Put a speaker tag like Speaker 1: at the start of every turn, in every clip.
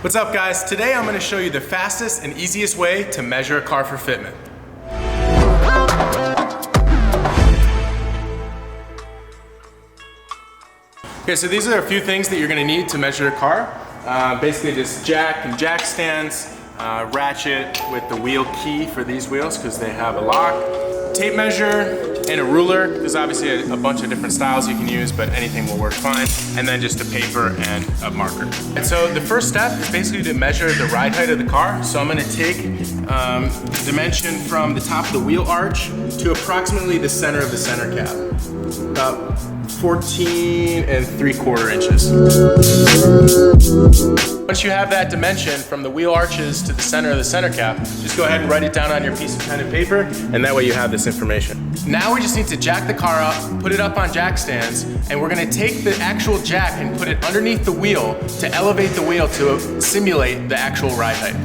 Speaker 1: What's up guys? Today I'm going to show you the fastest and easiest way to measure a car for fitment. Okay, so these are a few things that you're going to need to measure a car. Basically just jack and jack stands, ratchet with the wheel key for these wheels because they have a lock, tape measure, and a ruler. There's obviously a bunch of different styles you can use, but anything will work fine. And then just a paper and a marker. And so the first step is basically to measure the ride height of the car. So I'm gonna take the dimension from the top of the wheel arch to approximately the center of the center cap. About 14 3/4 inches. Once you have that dimension from the wheel arches to the center of the center cap, just go ahead and write it down on your piece of pen and paper, and that way you have this information. Now we just need to jack the car up, put it up on jack stands, and we're gonna take the actual jack and put it underneath the wheel to elevate the wheel to simulate the actual ride height.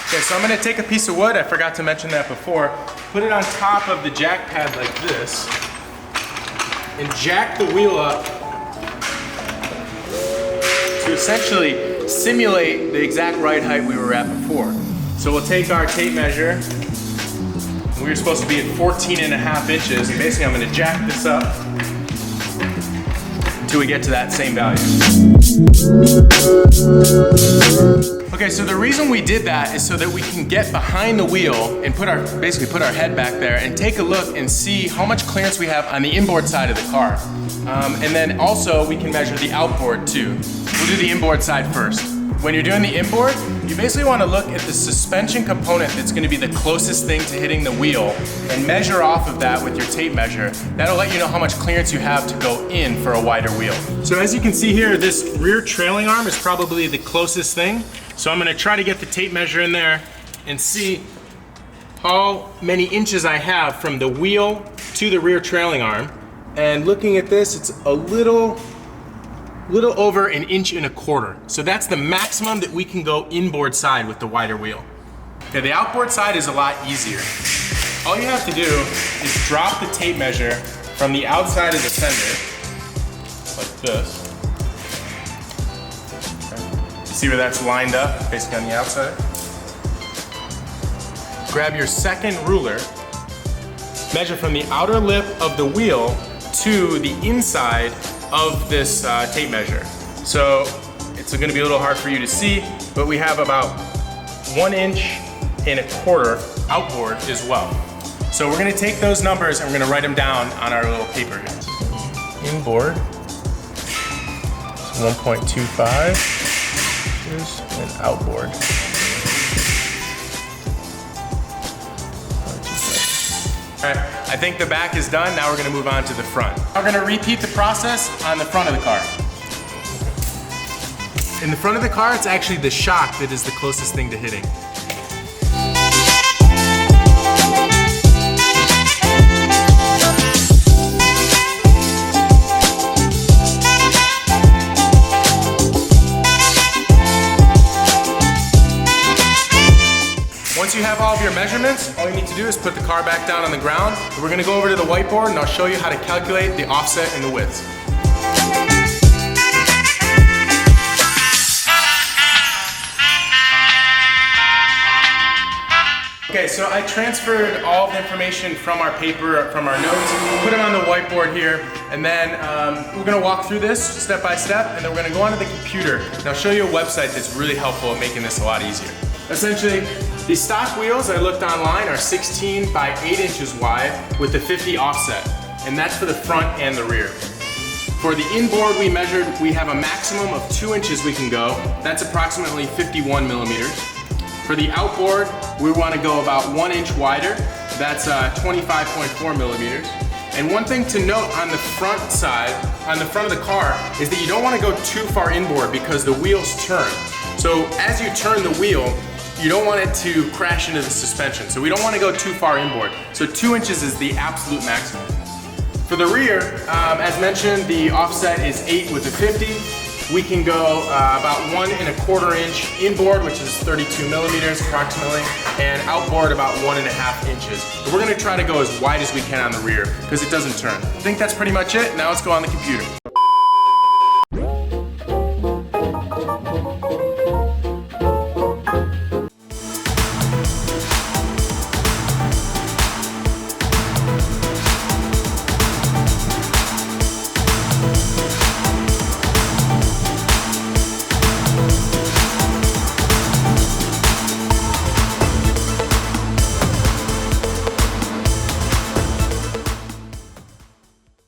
Speaker 1: Okay, so I'm gonna take a piece of wood, I forgot to mention that before, put it on top of the jack pad like this, and jack the wheel up to essentially simulate the exact ride height we were at before. So we'll take our tape measure, we were supposed to be at 14.5 inches, and basically I'm gonna jack this up until we get to that same value. Okay, so the reason we did that is so that we can get behind the wheel and basically put our head back there and take a look and see how much clearance we have on the inboard side of the car. And then also we can measure the outboard too. We'll do the inboard side first. When you're doing the inboard, you basically want to look at the suspension component that's going to be the closest thing to hitting the wheel and measure off of that with your tape measure. That'll let you know how much clearance you have to go in for a wider wheel. So as you can see here, this rear trailing arm is probably the closest thing. So I'm going to try to get the tape measure in there and see how many inches I have from the wheel to the rear trailing arm. And looking at this, it's a little over 1.25 inches. So that's the maximum that we can go inboard side with the wider wheel. Okay, the outboard side is a lot easier. All you have to do is drop the tape measure from the outside of the fender, like this. See where that's lined up, basically on the outside? Grab your second ruler, measure from the outer lip of the wheel to the inside of this tape measure. So it's gonna be a little hard for you to see, but we have about 1.25 inches outboard as well. So we're gonna take those numbers and we're gonna write them down on our little paper here. Inboard, 1.25. And outboard. Alright, I think the back is done. Now we're going to move on to the front. We're going to repeat the process on the front of the car. In the front of the car, it's actually the shock that is the closest thing to hitting. Once you have all of your measurements, all you need to do is put the car back down on the ground. We're going to go over to the whiteboard and I'll show you how to calculate the offset and the widths. Okay, so I transferred all the information from our paper, from our notes, put them on the whiteboard here, and then we're going to walk through this step by step, and then we're going to go onto the computer, and I'll show you a website that's really helpful at making this a lot easier. Essentially, the stock wheels I looked online are 16 by 8 inches wide with a 50 offset, and that's for the front and the rear. For the inboard we measured, we have a maximum of 2 inches we can go. That's approximately 51 millimeters. For the outboard, we want to go about 1 inch wider. That's 25.4 millimeters. And one thing to note on the front side, on the front of the car, is that you don't want to go too far inboard because the wheels turn. So as you turn the wheel, you don't want it to crash into the suspension. So we don't want to go too far inboard. So 2 inches is the absolute maximum. For the rear, as mentioned, the offset is 8 with a 50. we can go about 1¼ inch inboard, which is 32 millimeters approximately, and outboard about 1½ inches. But we're gonna try to go as wide as we can on the rear because it doesn't turn. I think that's pretty much it. Now let's go on the computer.